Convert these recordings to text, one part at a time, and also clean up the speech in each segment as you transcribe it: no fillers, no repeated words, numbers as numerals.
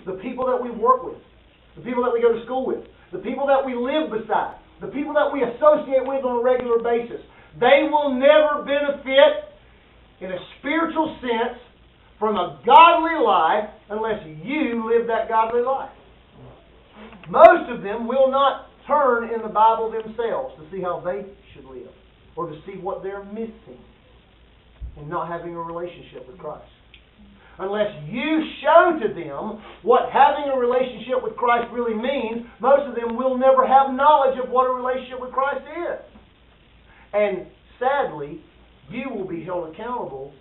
the people that we work with, the people that we go to school with, the people that we live beside, the people that we associate with on a regular basis, they will never benefit in a spiritual sense from a godly life unless you live that godly life. Most of them will not turn in the Bible themselves to see how they should live or to see what they're missing in not having a relationship with Christ. Unless you show to them what having a relationship with Christ really means, most of them will never have knowledge of what a relationship with Christ is. And sadly, you will be held accountable,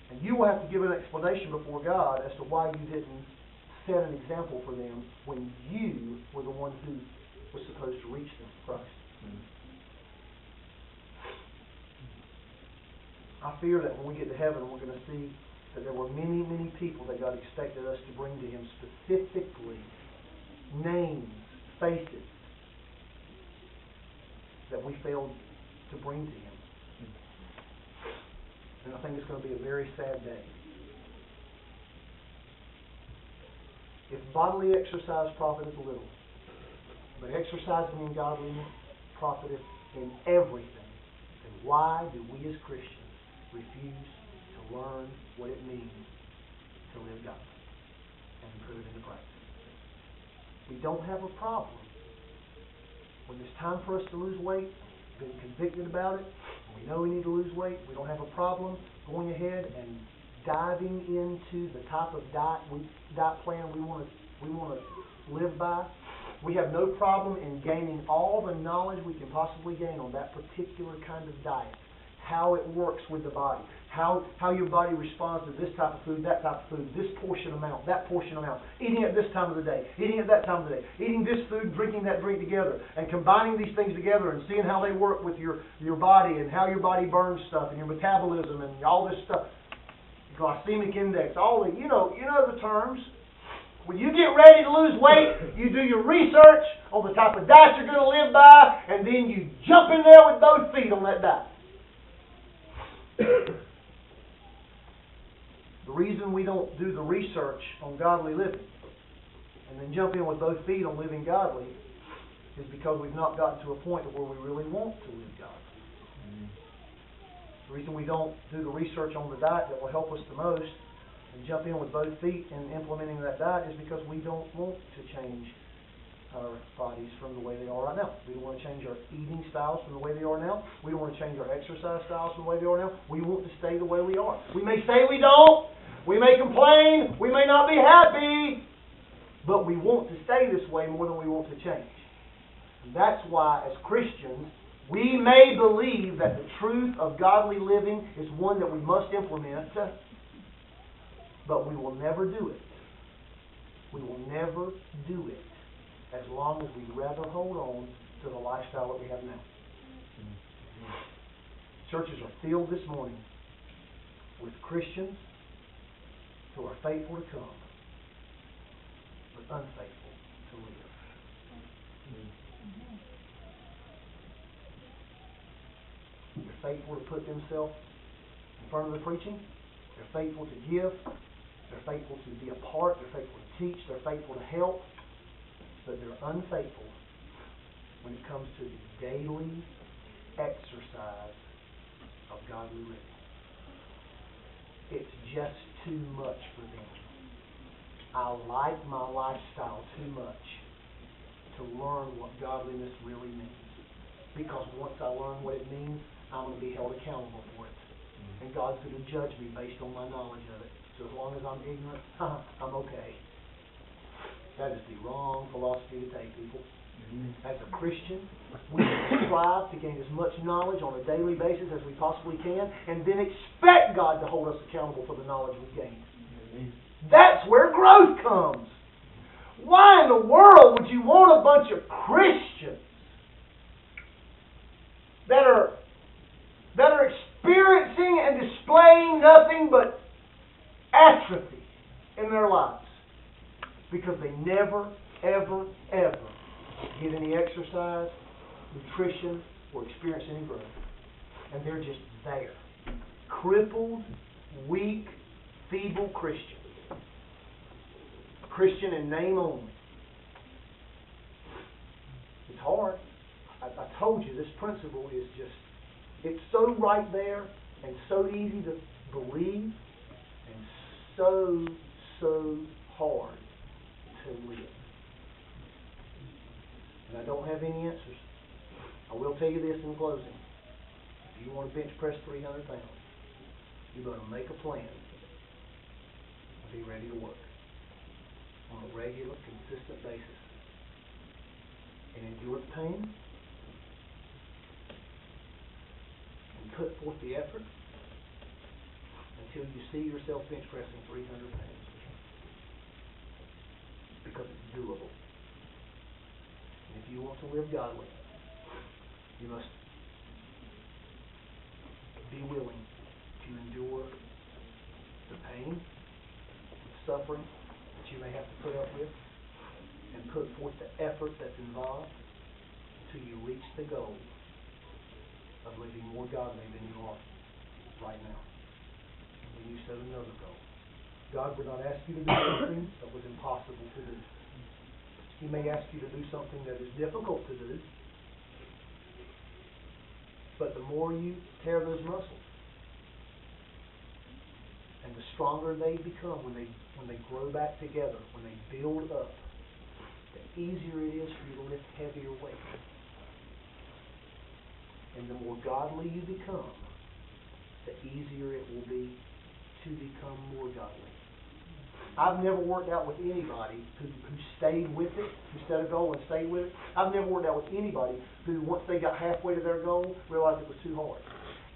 and you will have to give an explanation before God as to why you didn't set an example for them when you were the one who was supposed to reach them to Christ. I fear that when we get to heaven, we're going to see that there were many, many people that God expected us to bring to Him, specifically names, faces, that we failed to bring to Him. And I think it's going to be a very sad day. If bodily exercise profiteth little, but exercising in godliness profiteth in everything, then why do we as Christians refuse to learn what it means to live godly and put it into practice? We don't have a problem. When it's time for us to lose weight, we've been convicted about it, and we know we need to lose weight, we don't have a problem going ahead and diving into the type of diet plan we want to live by. We have no problem in gaining all the knowledge we can possibly gain on that particular kind of diet, how it works with the body, how your body responds to this type of food, that type of food, this portion amount, that portion amount, eating at this time of the day, eating at that time of the day, eating this food, drinking that drink together, and combining these things together and seeing how they work with your body and how your body burns stuff and your metabolism and all this stuff. Glycemic index, all the, you know the terms. When you get ready to lose weight, you do your research on the type of diet you're going to live by, and then you jump in there with both feet on that diet. The reason we don't do the research on godly living and then jump in with both feet on living godly is because we've not gotten to a point where we really want to live godly. The reason we don't do the research on the diet that will help us the most and jump in with both feet in implementing that diet is because we don't want to change our bodies from the way they are right now. We don't want to change our eating styles from the way they are now. We don't want to change our exercise styles from the way they are now. We want to stay the way we are. We may say we don't. We may complain. We may not be happy. But we want to stay this way more than we want to change. And that's why, as Christians, we may believe that the truth of godly living is one that we must implement, but we will never do it. We will never do it as long as we'd rather hold on to the lifestyle that we have now. Churches are filled this morning with Christians who are faithful to come, but unfaithful to live. They're faithful to put themselves in front of the preaching. They're faithful to give. They're faithful to be a part. They're faithful to teach. They're faithful to help. But they're unfaithful when it comes to the daily exercise of godly living. It's just too much for them. I like my lifestyle too much to learn what godliness really means. Because once I learn what it means, I'm going to be held accountable for it. And God's going to judge me based on my knowledge of it. So as long as I'm ignorant, I'm okay. That is the wrong philosophy to take, people. As a Christian, we strive to gain as much knowledge on a daily basis as we possibly can, and then expect God to hold us accountable for the knowledge we've gained. That's where growth comes. Why in the world would you want a bunch of Christians that are experiencing and displaying nothing but atrophy in their lives? Because they never, ever, ever get any exercise, nutrition, or experience any growth. And they're just there. Crippled, weak, feeble Christians. Christian in name only. It's hard. I told you this principle is just, it's so right there and so easy to believe and so hard to live. And I don't have any answers. I will tell you this in closing. If you want to bench press 300 pounds, you're going to make a plan and be ready to work on a regular, consistent basis. And endure the pain and put forth the effort until you see yourself bench pressing 300 pounds. Because it's doable. And if you want to live godly, you must be willing to endure the pain, the suffering that you may have to put up with, and put forth the effort that's involved until you reach the goal of living more godly than you are right now. When you set another goal. God would not ask you to do anything that was impossible to do. He may ask you to do something that is difficult to do, but the more you tear those muscles, and the stronger they become when they grow back together, when they build up, the easier it is for you to lift heavier weights. And the more godly you become, the easier it will be to become more godly. I've never worked out with anybody who stayed with it, who set a goal and stayed with it. I've never worked out with anybody who, once they got halfway to their goal, realized it was too hard.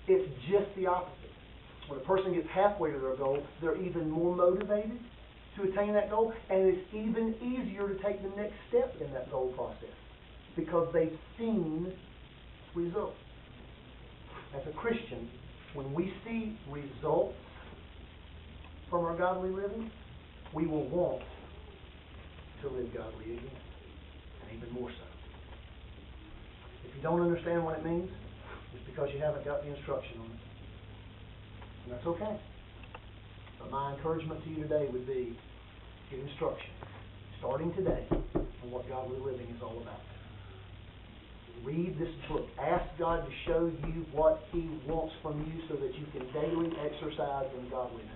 It's just the opposite. When a person gets halfway to their goal, they're even more motivated to attain that goal, and it's even easier to take the next step in that goal process because they've seen results. As a Christian, when we see results from our godly living, we will want to live godly again, and even more so. If you don't understand what it means, it's because you haven't got the instruction on it. And that's okay. But my encouragement to you today would be, get instruction, starting today, on what godly living is all about. Read this book. Ask God to show you what He wants from you so that you can daily exercise in godliness.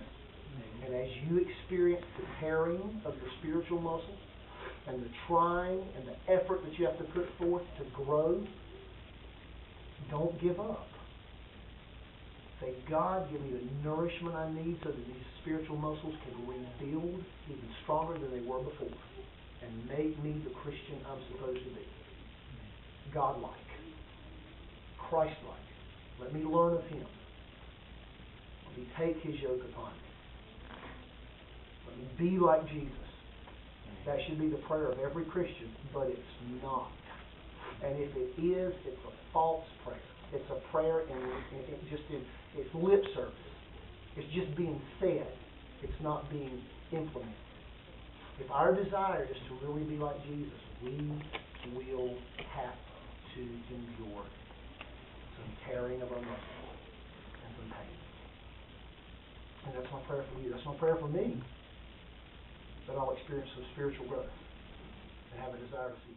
And as you experience the tearing of your spiritual muscles and the trying and the effort that you have to put forth to grow, don't give up. Say, God, give me the nourishment I need so that these spiritual muscles can rebuild even stronger than they were before and make me the Christian I'm supposed to be. God-like. Christ-like. Let me learn of Him. Let me take His yoke upon me. Let me be like Jesus. That should be the prayer of every Christian, but it's not. And if it is, it's a false prayer. It's a prayer it's lip service. It's just being said. It's not being implemented. If our desire is to really be like Jesus, we will have to endure some tearing of our muscles and some pain. And that's my prayer for you. That's my prayer for me. That I'll experience some spiritual growth and have a desire to see